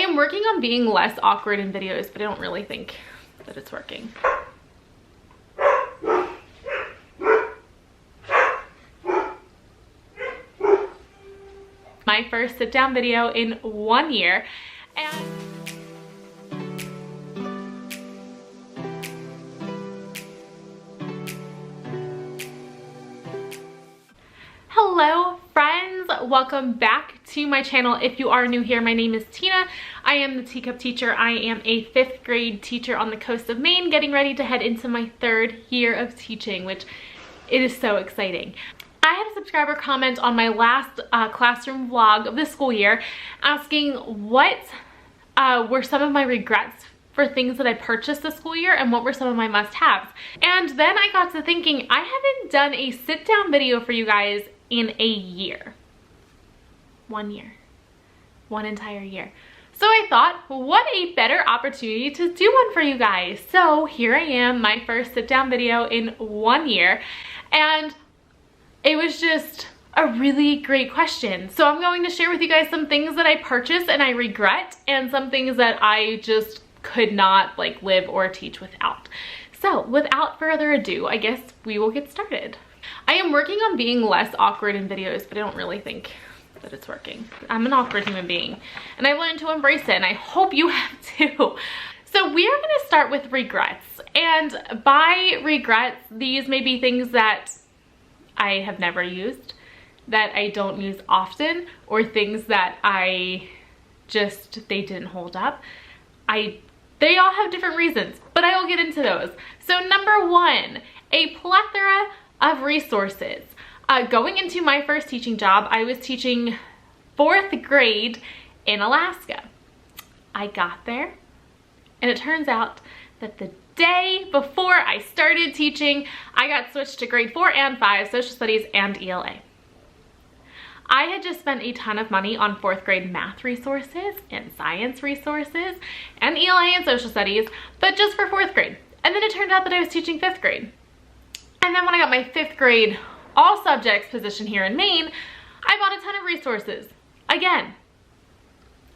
am working on being less awkward in videos, but I don't really think that it's working. My first sit down video in 1 year, and hello friends, welcome back to my channel. If you are new here, my name is Tina. I am the teacup teacher. I am a 5th grade teacher on the coast of Maine, getting ready to head into my 3rd year of teaching, which it is so exciting. I had a subscriber comment on my last classroom vlog of the school year asking what were some of my regrets for things that I purchased this school year and what were some of my must-haves. And then I got to thinking, I haven't done a sit-down video for you guys in a year. 1 year. 1 entire year. So I thought, what a better opportunity to do one for you guys. So here I am, my first sit-down video in 1 year, and it was just a really great question. So I'm going to share with you guys some things that I purchased and I regret, and some things that I just could not like live or teach without. So without further ado, I guess we will get started. I am working on being less awkward in videos, but I don't really think that it's working. I'm an awkward human being and I learned to embrace it, and I hope you have too. So we are gonna start with regrets, and by regrets, these may be things that I have never used, that I don't use often, or things that they didn't hold up. They all have different reasons, but I will get into those. So number 1, a plethora of resources. Going into my first teaching job, I was teaching 4th grade in Alaska. I got there, and it turns out that the day before I started teaching, I got switched to grade 4 and 5, social studies and ELA. I had just spent a ton of money on 4th grade math resources and science resources and ELA and social studies, but just for 4th grade. And then it turned out that I was teaching 5th grade. And then when I got my 5th grade all subjects position here in Maine, I bought a ton of resources. Again,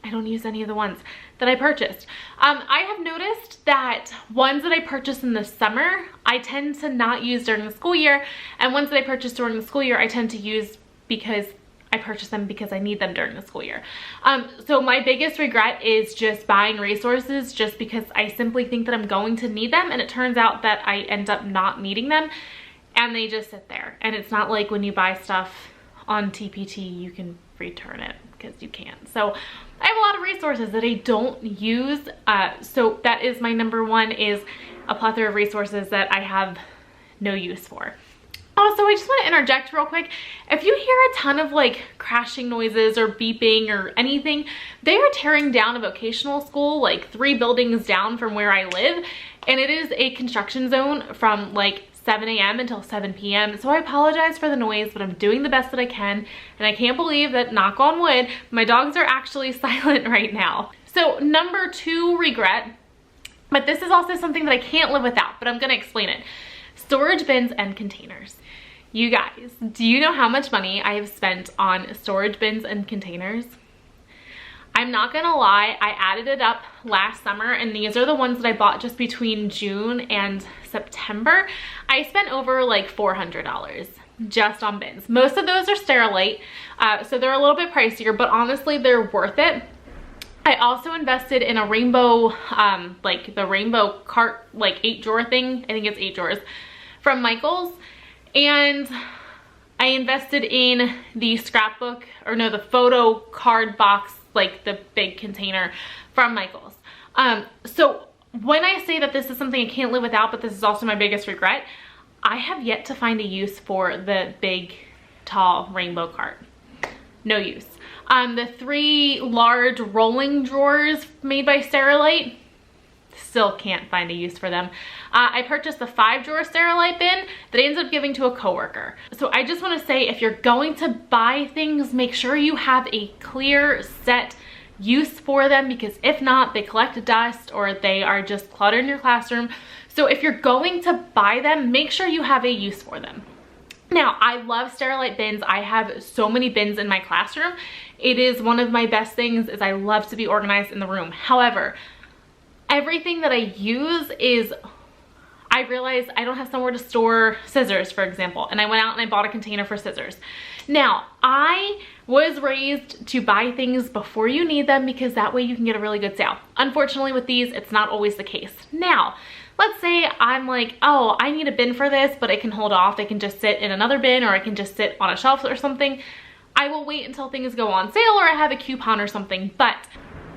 I don't use any of the ones that I purchased. I have noticed that ones that I purchased in the summer, I tend to not use during the school year, and ones that I purchased during the school year, I tend to use because I purchase them because I need them during the school year. So my biggest regret is just buying resources just because I simply think that I'm going to need them, and it turns out that I end up not needing them and they just sit there. And it's not like when you buy stuff on TPT, you can return it, because you can't. So I have a lot of resources that I don't use. So that is my number 1, is a plethora of resources that I have no use for. Also, I just want to interject real quick. If you hear a ton of like crashing noises or beeping or anything, they are tearing down a vocational school like 3 buildings down from where I live, and it is a construction zone from like 7 a.m. until 7 p.m. So I apologize for the noise, but I'm doing the best that I can, and I can't believe that, knock on wood, my dogs are actually silent right now. So number 2 regret, but this is also something that I can't live without, but I'm gonna explain it. Storage bins and containers. You guys, do you know how much money I have spent on storage bins and containers? I'm not gonna lie, I added it up last summer, and these are the ones that I bought just between June and September. I spent over like $400 just on bins. Most of those are Sterilite, so they're a little bit pricier, but honestly, they're worth it. I also invested in a rainbow, like the rainbow cart, like 8-drawer thing. I think it's 8 drawers from Michael's. And I invested in the scrapbook, or no, the photo card box, like the big container from Michael's. So when I say that this is something I can't live without, but this is also my biggest regret, I have yet to find a use for the big, tall rainbow cart. No use. The 3 large rolling drawers made by Sterilite, still can't find a use for them. I purchased the 5-drawer Sterilite bin that I ended up giving to a coworker. So I just want to say, if you're going to buy things, make sure you have a clear set use for them, because if not, they collect dust or they are just clutter in your classroom. So if you're going to buy them, make sure you have a use for them. Now, I love Sterilite bins. I have so many bins in my classroom, It is one of my best things, is I love to be organized in the room. However, everything that I use is, I realized I don't have somewhere to store scissors, for example, and I went out and I bought a container for scissors. Now, I was raised to buy things before you need them because that way you can get a really good sale. Unfortunately with these, it's not always the case. Now, let's say I'm like, oh, I need a bin for this, but it can hold off. It can just sit in another bin, or I can just sit on a shelf or something. I will wait until things go on sale or I have a coupon or something. But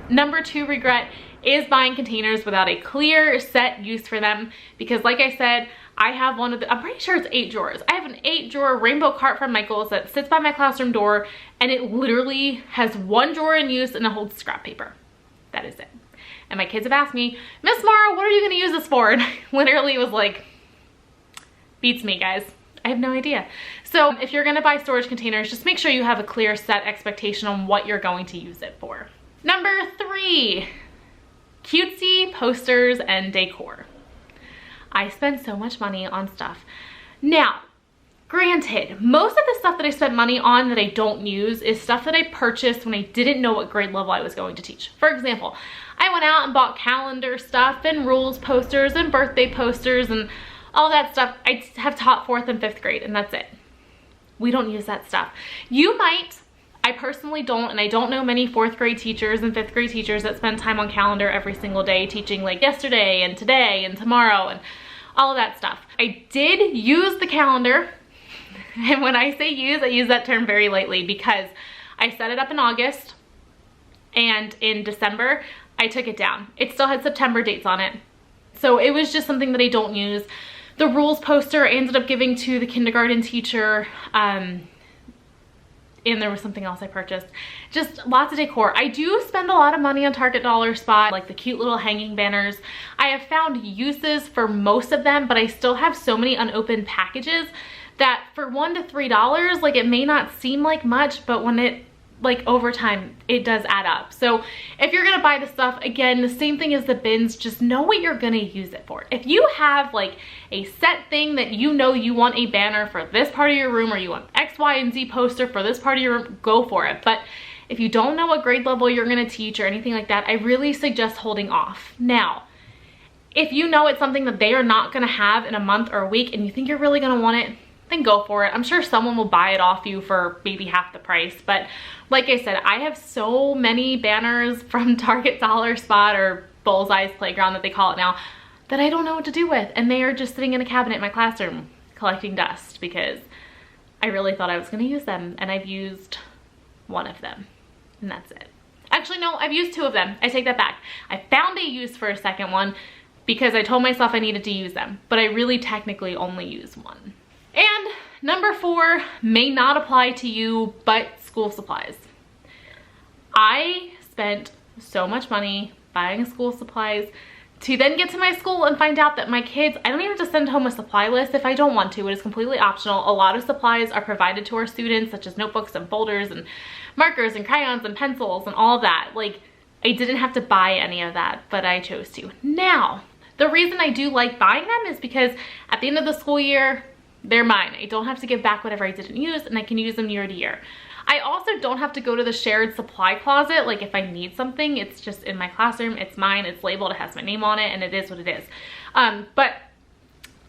number 2 regret is buying containers without a clear set use for them, because like I said, I have one of the, I'm pretty sure it's 8 drawers. I have an 8-drawer rainbow cart from Michael's that sits by my classroom door, and it literally has 1 drawer in use and it holds scrap paper. That is it. And my kids have asked me, Miss Moro, what are you gonna use this for? And I literally was like, beats me, guys. I have no idea. So if you're gonna buy storage containers, just make sure you have a clear set expectation on what you're going to use it for. Number 3, cutesy posters and decor. I spend so much money on stuff. Now, granted, most of the stuff that I spent money on that I don't use is stuff that I purchased when I didn't know what grade level I was going to teach. For example, I went out and bought calendar stuff and rules posters and birthday posters and all that stuff. I have taught 4th and 5th grade, and that's it. We don't use that stuff. You might. I personally don't, and I don't know many 4th grade teachers and 5th grade teachers that spend time on calendar every single day teaching like yesterday and today and tomorrow and all of that stuff. I did use the calendar, and when I say use, I use that term very lightly because I set it up in August, and in December, I took it down. It still had September dates on it. So it was just something that I don't use. The rules poster I ended up giving to the kindergarten teacher, and there was something else I purchased. Just lots of decor. I do spend a lot of money on Target Dollar Spot, like the cute little hanging banners. I have found uses for most of them, but I still have so many unopened packages that for $1 to $3, like it may not seem like much, but when it, like over time, it does add up. So if you're gonna buy the stuff, again, the same thing as the bins, just know what you're gonna use it for. If you have like a set thing that you know you want a banner for this part of your room, or you want X, Y, and Z poster for this part of your room, go for it. But if you don't know what grade level you're gonna teach or anything like that, I really suggest holding off. Now, if you know it's something that they are not gonna have in a month or a week and you think you're really gonna want it, then go for it. I'm sure someone will buy it off you for maybe half the price. But like I said, I have so many banners from Target Dollar Spot, or Bullseye's Playground that they call it now, that I don't know what to do with. And they are just sitting in a cabinet in my classroom collecting dust because I really thought I was gonna use them, and I've used 1 of them, and that's it. Actually, no, I've used 2 of them. I take that back. I found a use for a second one because I told myself I needed to use them, but I really technically only use 1. And number 4 may not apply to you, but school supplies. I spent so much money buying school supplies to then get to my school and find out that my kids, I don't even have to send home a supply list if I don't want to. It is completely optional. A lot of supplies are provided to our students, such as notebooks and folders and markers and crayons and pencils and all of that. Like, I didn't have to buy any of that, but I chose to. Now, the reason I do like buying them is because at the end of the school year, they're mine. I don't have to give back whatever I didn't use, and I can use them year to year. I also don't have to go to the shared supply closet. Like if I need something, it's just in my classroom, it's mine, it's labeled, it has my name on it, and it is what it is. But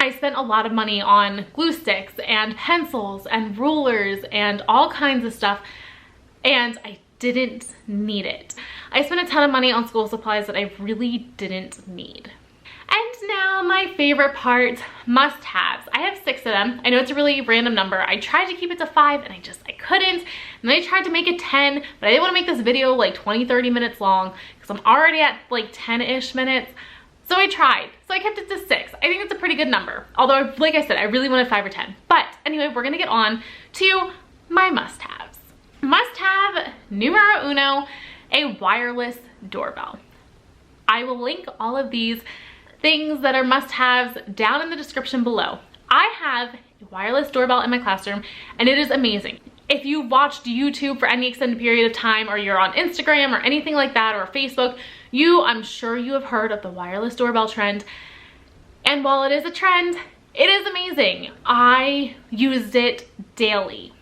I spent a lot of money on glue sticks and pencils and rulers and all kinds of stuff, and I didn't need it. I spent a ton of money on school supplies that I really didn't need. And now my favorite part, must-haves. I have 6 of them. I know it's a really random number. I tried to keep it to 5 and I couldn't. And then I tried to make it 10, but I didn't want to make this video like 20-30 minutes long because I'm already at like 10-ish minutes. So I tried. So I kept it to 6. I think it's a pretty good number. Although, like I said, I really wanted 5 or 10. But anyway, we're gonna get on to my must-haves. Must-have numero uno, a wireless doorbell. I will link all of these things that are must-haves down in the description below. I have a wireless doorbell in my classroom, and it is amazing. If you've watched YouTube for any extended period of time, or you're on Instagram or anything like that, or Facebook, I'm sure you have heard of the wireless doorbell trend. And while it is a trend, it is amazing. I used it daily.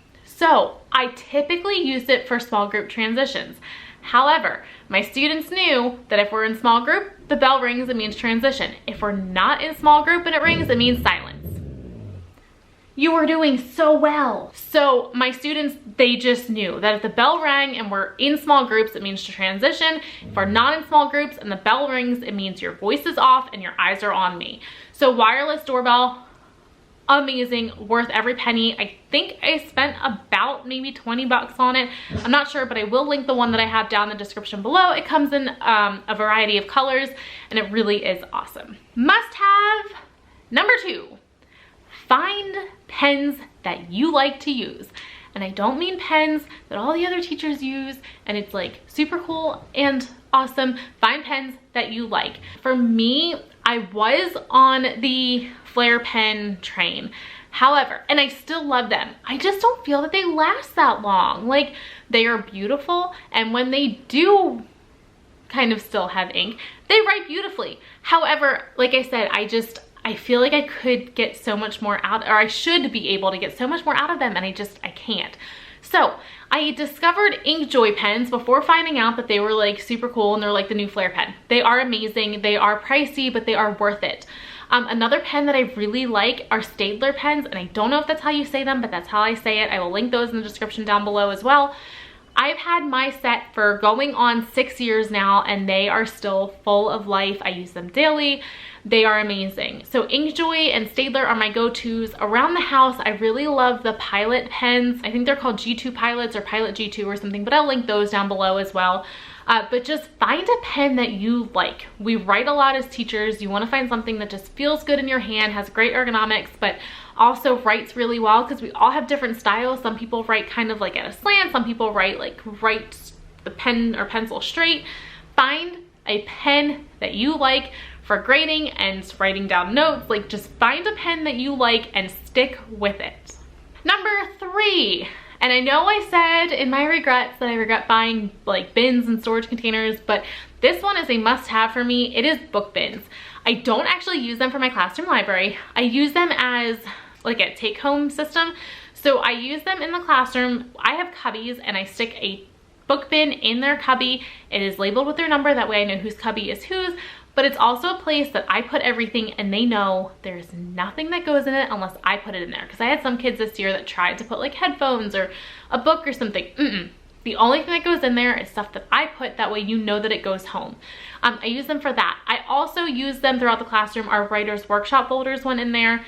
So I typically use it for small group transitions. However, my students knew that if we're in small group, the bell rings, it means transition. If we're not in small group and it rings, it means silence. You were doing so well. So my students, they just knew that if the bell rang and we're in small groups, it means to transition. If we're not in small groups and the bell rings, it means your voice is off and your eyes are on me. So wireless doorbell, amazing, worth every penny. I think I spent about maybe 20 bucks on it. I'm not sure, but I will link the one that I have down in the description below. It comes in a variety of colors and it really is awesome. Must have number 2. Find pens that you like to use. And I don't mean pens that all the other teachers use and it's like super cool and awesome. Find pens that you like. For me, I was on the Flair pen train. However, and I still love them, I just don't feel that they last that long. Like, they are beautiful, and when they do kind of still have ink, they write beautifully. However, like I said, I feel like I could get so much more out, or I should be able to get so much more out of them, and I can't. So I discovered InkJoy pens before finding out that they were like super cool and they're like the new Flair pen. They are amazing. They are pricey, but they are worth it. Another pen that I really like are Staedtler pens, and I don't know if that's how you say them, but that's how I say it. I will link those in the description down below as well. I've had my set for going on 6 years now, and they are still full of life. I use them daily. They are amazing. So InkJoy and Staedtler are my go-tos. Around the house, I really love the Pilot pens. I think they're called G2 Pilots or Pilot G2 or something, but I'll link those down below as well. But just find a pen that you like. We write a lot as teachers. You want to find something that just feels good in your hand, has great ergonomics, but also writes really well, because we all have different styles. Some people write kind of like at a slant. Some people write the pen or pencil straight. Find a pen that you like for grading and writing down notes. Like, just find a pen that you like and stick with it. Number 3. And I know I said in my regrets that I regret buying like bins and storage containers, but this one is a must-have for me. It is book bins. I don't actually use them for my classroom library. I use them as like a take-home system. So I use them in the classroom. I have cubbies and I stick a book bin in their cubby. It is labeled with their number. That way I know whose cubby is whose. But it's also a place that I put everything, and they know there's nothing that goes in it unless I put it in there. Because I had some kids this year that tried to put like headphones or a book or something. The only thing that goes in there is stuff that I put. That way you know that it goes home. I use them for that. I also use them throughout the classroom. Our writer's workshop folders went in there.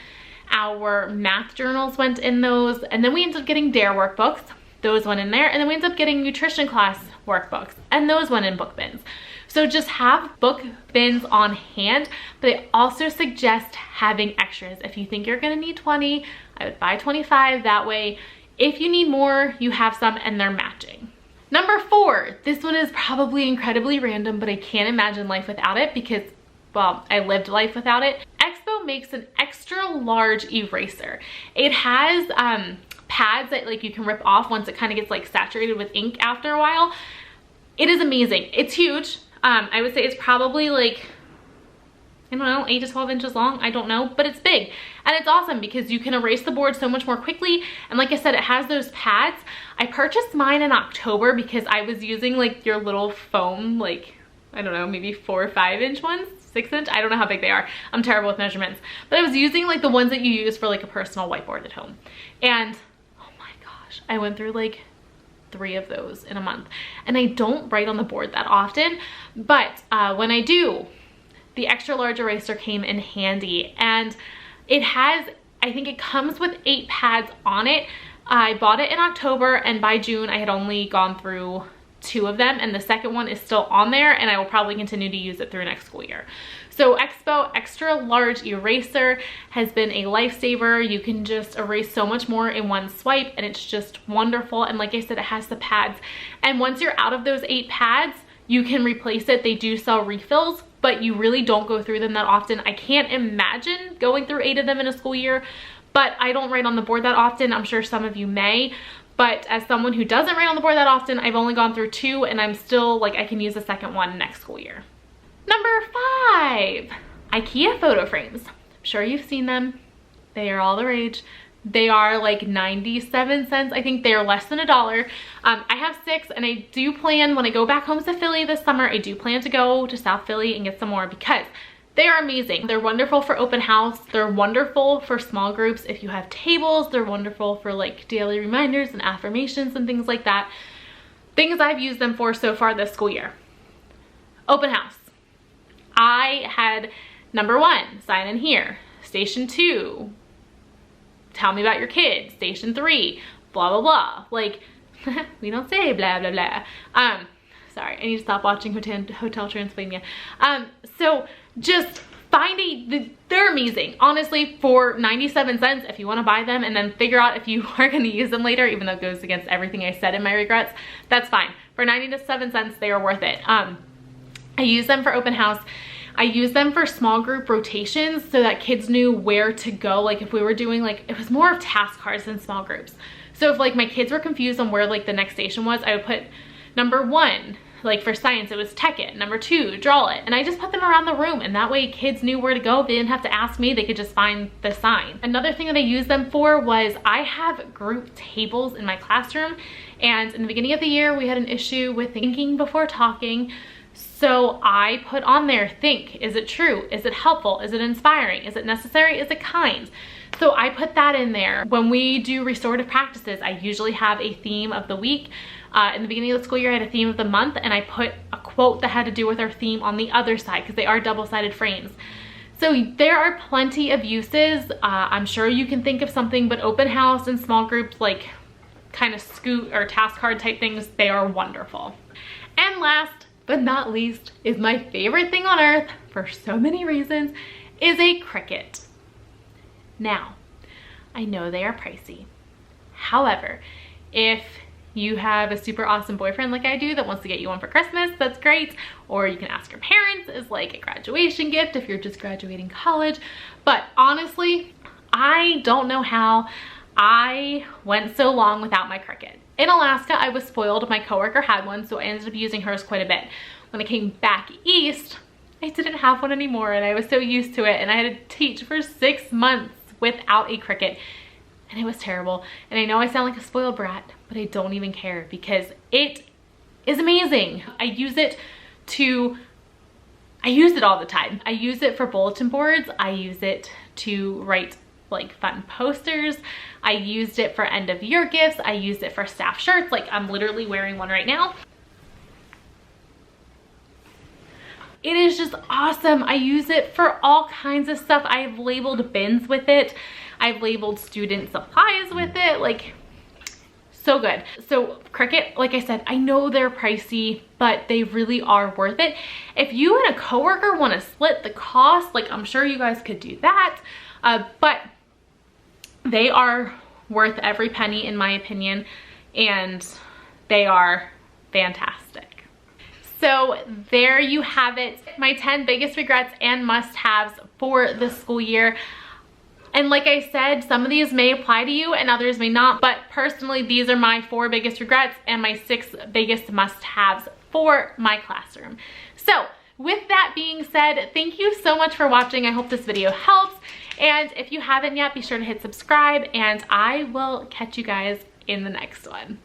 Our math journals went in those. And then we ended up getting DARE workbooks. Those went in there. And then we ended up getting nutrition class workbooks. And those went in book bins. So just have book bins on hand, but I also suggest having extras. If you think you're gonna need 20, I would buy 25. That way, if you need more, you have some and they're matching. Number 4, this one is probably incredibly random, but I can't imagine life without it because, well, I lived life without it. EXPO makes an extra large eraser. It has pads that like you can rip off once it kind of gets like saturated with ink after a while. It is amazing. It's huge. I would say it's probably like, I don't know, 8 to 12 inches long. I don't know, but it's big. And it's awesome because you can erase the board so much more quickly. And like I said, it has those pads. I purchased mine in October because I was using like your little foam, like, I don't know, maybe 4 or 5 inch ones, 6 inch. I don't know how big they are. I'm terrible with measurements. But I was using like the ones that you use for like a personal whiteboard at home. And oh my gosh, I went through like 3 of those in a month, and I don't write on the board that often, but when I do, the extra large eraser came in handy. And it has, I think it comes with 8 pads on it. I bought it in October, and by June I had only gone through 2 of them, and the second one is still on there, and I will probably continue to use it through next school year. So EXPO extra large eraser has been a lifesaver. You can just erase so much more in one swipe, and it's just wonderful. And like I said, it has the pads, and once you're out of those 8 pads, you can replace it. They do sell refills, but you really don't go through them that often. I can't imagine going through 8 of them in a school year, but I don't write on the board that often. I'm sure some of you may. But as someone who doesn't write on the board that often, I've only gone through 2, and I'm still like, I can use the second one next school year. Number 5, IKEA photo frames. I'm sure you've seen them. They are all the rage. They are like 97 cents. I think they're less than $1. I have 6, and I do plan, when I go back home to Philly this summer, I do plan to go to South Philly and get some more because they are amazing. They're wonderful for open house. They're wonderful for small groups. If you have tables, they're wonderful for like daily reminders and affirmations and things like that. Things I've used them for so far this school year. Open house. I had number 1, sign in here. Station 2, tell me about your kids. Station 3, blah, blah, blah. Like, we don't say blah, blah, blah. Sorry, I need to stop watching Hotel Transylvania. So just finding, they're amazing. Honestly, for 97 cents, if you want to buy them and then figure out if you are going to use them later, even though it goes against everything I said in my regrets, that's fine. For 97 cents, they are worth it. I use them for open house. I use them for small group rotations so that kids knew where to go. Like if we were doing like, it was more of task cards than small groups. So if like my kids were confused on where like the next station was, I would put number 1, like for science, it was tech it. Number 2, draw it. And I just put them around the room, and that way kids knew where to go. They didn't have to ask me, they could just find the sign. Another thing that I used them for was I have group tables in my classroom, and in the beginning of the year, we had an issue with thinking before talking. So I put on there, think, is it true? Is it helpful? Is it inspiring? Is it necessary? Is it kind? So I put that in there. When we do restorative practices, I usually have a theme of the week. In the beginning of the school year, I had a theme of the month, and I put a quote that had to do with our theme on the other side because they are double-sided frames. So there are plenty of uses. I'm sure you can think of something, but open house and small groups, like kind of scoot or task card type things, they are wonderful. And last but not least is my favorite thing on earth for so many reasons, is a CRICUT. Now, I know they are pricey. However, if you have a super awesome boyfriend like I do that wants to get you one for Christmas, that's great. Or you can ask your parents as like a graduation gift if you're just graduating college. But honestly, I don't know how I went so long without my CRICUT. In Alaska, I was spoiled. My coworker had one, so I ended up using hers quite a bit. When I came back east, I didn't have one anymore, and I was so used to it, and I had to teach for 6 months without a CRICUT, and it was terrible. And I know I sound like a spoiled brat, but I don't even care because it is amazing. I use it all the time. I use it for bulletin boards. I use it to write like fun posters. I used it for end of year gifts. I used it for staff shirts. Like I'm literally wearing one right now. It is just awesome. I use it for all kinds of stuff. I've labeled bins with it. I've labeled student supplies with it. Like, so good. So CRICUT, like I said, I know they're pricey, but they really are worth it. If you and a coworker want to split the cost, like I'm sure you guys could do that. But they are worth every penny in my opinion, and they are fantastic. So there you have it, my 10 biggest regrets and must-haves for the school year. And like I said, some of these may apply to you and others may not, but personally, these are my 4 biggest regrets and my 6 biggest must-haves for my classroom. So with that being said, thank you so much for watching. I hope this video helps. And if you haven't yet, be sure to hit subscribe, and I will catch you guys in the next one.